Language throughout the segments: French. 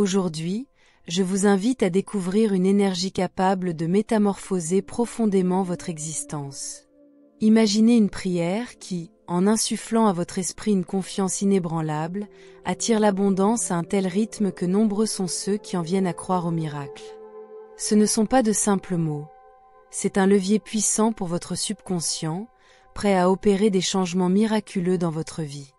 Aujourd'hui, je vous invite à découvrir une énergie capable de métamorphoser profondément votre existence. Imaginez une prière qui, en insufflant à votre esprit une confiance inébranlable, attire l'abondance à un tel rythme que nombreux sont ceux qui en viennent à croire au miracle. Ce ne sont pas de simples mots. C'est un levier puissant pour votre subconscient, prêt à opérer des changements miraculeux dans votre vie.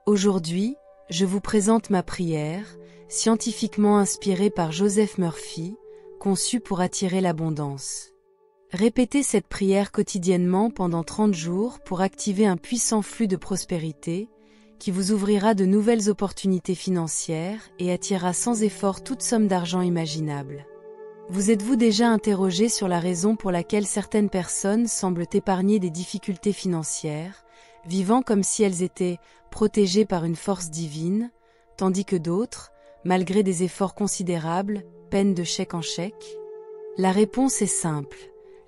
Aujourd'hui, je vous présente ma prière, scientifiquement inspirée par Joseph Murphy, conçue pour attirer l'abondance. Répétez cette prière quotidiennement pendant 30 jours pour activer un puissant flux de prospérité, qui vous ouvrira de nouvelles opportunités financières et attirera sans effort toute somme d'argent imaginable. Vous êtes-vous déjà interrogé sur la raison pour laquelle certaines personnes semblent épargner des difficultés financières, vivant comme si elles étaient protégées par une force divine, tandis que d'autres, malgré des efforts considérables, peinent de chèque en chèque? La réponse est simple.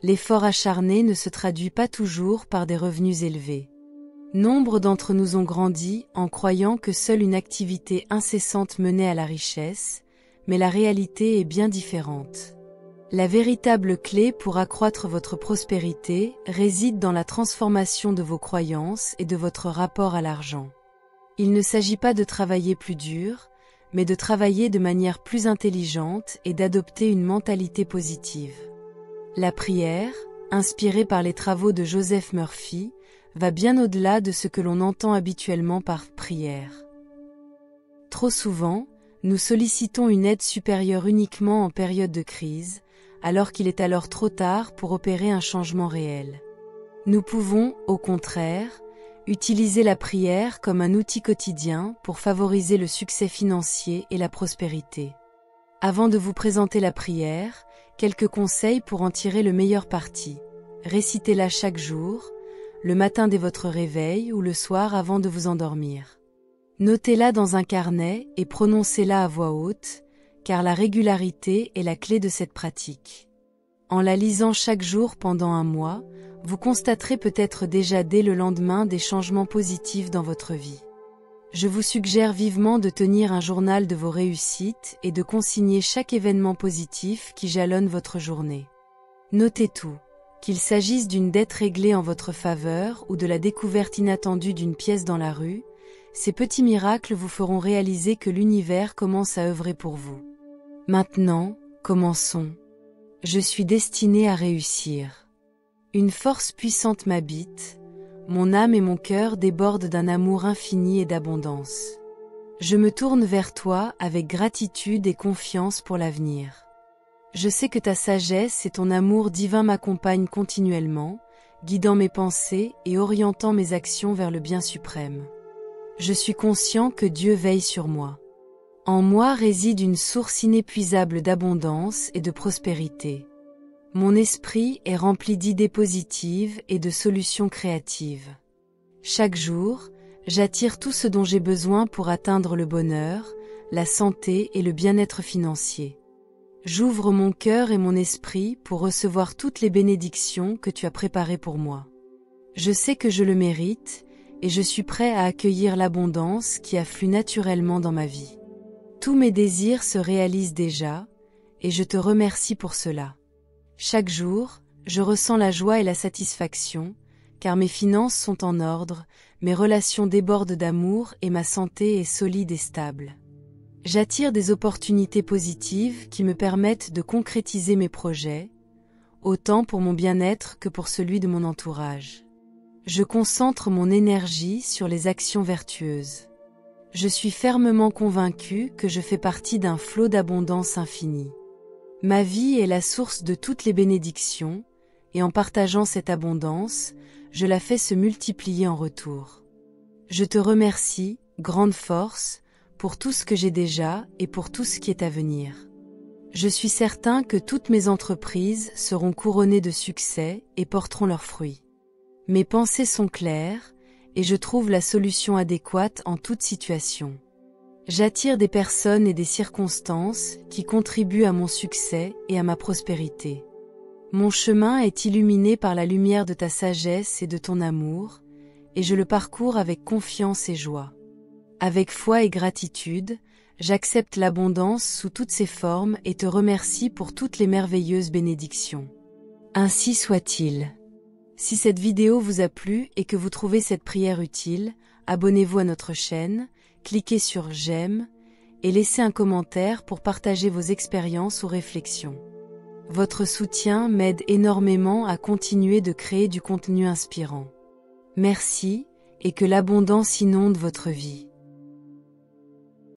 L'effort acharné ne se traduit pas toujours par des revenus élevés. Nombre d'entre nous ont grandi en croyant que seule une activité incessante menait à la richesse, mais la réalité est bien différente. La véritable clé pour accroître votre prospérité réside dans la transformation de vos croyances et de votre rapport à l'argent. Il ne s'agit pas de travailler plus dur, mais de travailler de manière plus intelligente et d'adopter une mentalité positive. La prière, inspirée par les travaux de Joseph Murphy, va bien au-delà de ce que l'on entend habituellement par prière. Trop souvent, nous sollicitons une aide supérieure uniquement en période de crise, alors qu'il est alors trop tard pour opérer un changement réel. Nous pouvons, au contraire, utiliser la prière comme un outil quotidien pour favoriser le succès financier et la prospérité. Avant de vous présenter la prière, quelques conseils pour en tirer le meilleur parti. Récitez-la chaque jour, le matin dès votre réveil ou le soir avant de vous endormir. Notez-la dans un carnet et prononcez-la à voix haute, car la régularité est la clé de cette pratique. En la lisant chaque jour pendant un mois, vous constaterez peut-être déjà dès le lendemain des changements positifs dans votre vie. Je vous suggère vivement de tenir un journal de vos réussites et de consigner chaque événement positif qui jalonne votre journée. Notez tout, qu'il s'agisse d'une dette réglée en votre faveur ou de la découverte inattendue d'une pièce dans la rue, ces petits miracles vous feront réaliser que l'univers commence à œuvrer pour vous. Maintenant, commençons. Je suis destiné à réussir. Une force puissante m'habite, mon âme et mon cœur débordent d'un amour infini et d'abondance. Je me tourne vers toi avec gratitude et confiance pour l'avenir. Je sais que ta sagesse et ton amour divin m'accompagnent continuellement, guidant mes pensées et orientant mes actions vers le bien suprême. Je suis conscient que Dieu veille sur moi. En moi réside une source inépuisable d'abondance et de prospérité. Mon esprit est rempli d'idées positives et de solutions créatives. Chaque jour, j'attire tout ce dont j'ai besoin pour atteindre le bonheur, la santé et le bien-être financier. J'ouvre mon cœur et mon esprit pour recevoir toutes les bénédictions que tu as préparées pour moi. Je sais que je le mérite, et je suis prêt à accueillir l'abondance qui afflue naturellement dans ma vie. Tous mes désirs se réalisent déjà, et je te remercie pour cela. Chaque jour, je ressens la joie et la satisfaction, car mes finances sont en ordre, mes relations débordent d'amour et ma santé est solide et stable. J'attire des opportunités positives qui me permettent de concrétiser mes projets, autant pour mon bien-être que pour celui de mon entourage. Je concentre mon énergie sur les actions vertueuses. Je suis fermement convaincu que je fais partie d'un flot d'abondance infinie. Ma vie est la source de toutes les bénédictions, et en partageant cette abondance, je la fais se multiplier en retour. Je te remercie, grande force, pour tout ce que j'ai déjà et pour tout ce qui est à venir. Je suis certain que toutes mes entreprises seront couronnées de succès et porteront leurs fruits. Mes pensées sont claires, et je trouve la solution adéquate en toute situation. J'attire des personnes et des circonstances qui contribuent à mon succès et à ma prospérité. Mon chemin est illuminé par la lumière de ta sagesse et de ton amour, et je le parcours avec confiance et joie. Avec foi et gratitude, J'accepte l'abondance sous toutes ses formes et te remercie pour toutes les merveilleuses bénédictions. Ainsi soit-il. Si cette vidéo vous a plu et que vous trouvez cette prière utile, abonnez-vous à notre chaîne, cliquez sur j'aime et laissez un commentaire pour partager vos expériences ou réflexions. Votre soutien m'aide énormément à continuer de créer du contenu inspirant. Merci et que l'abondance inonde votre vie.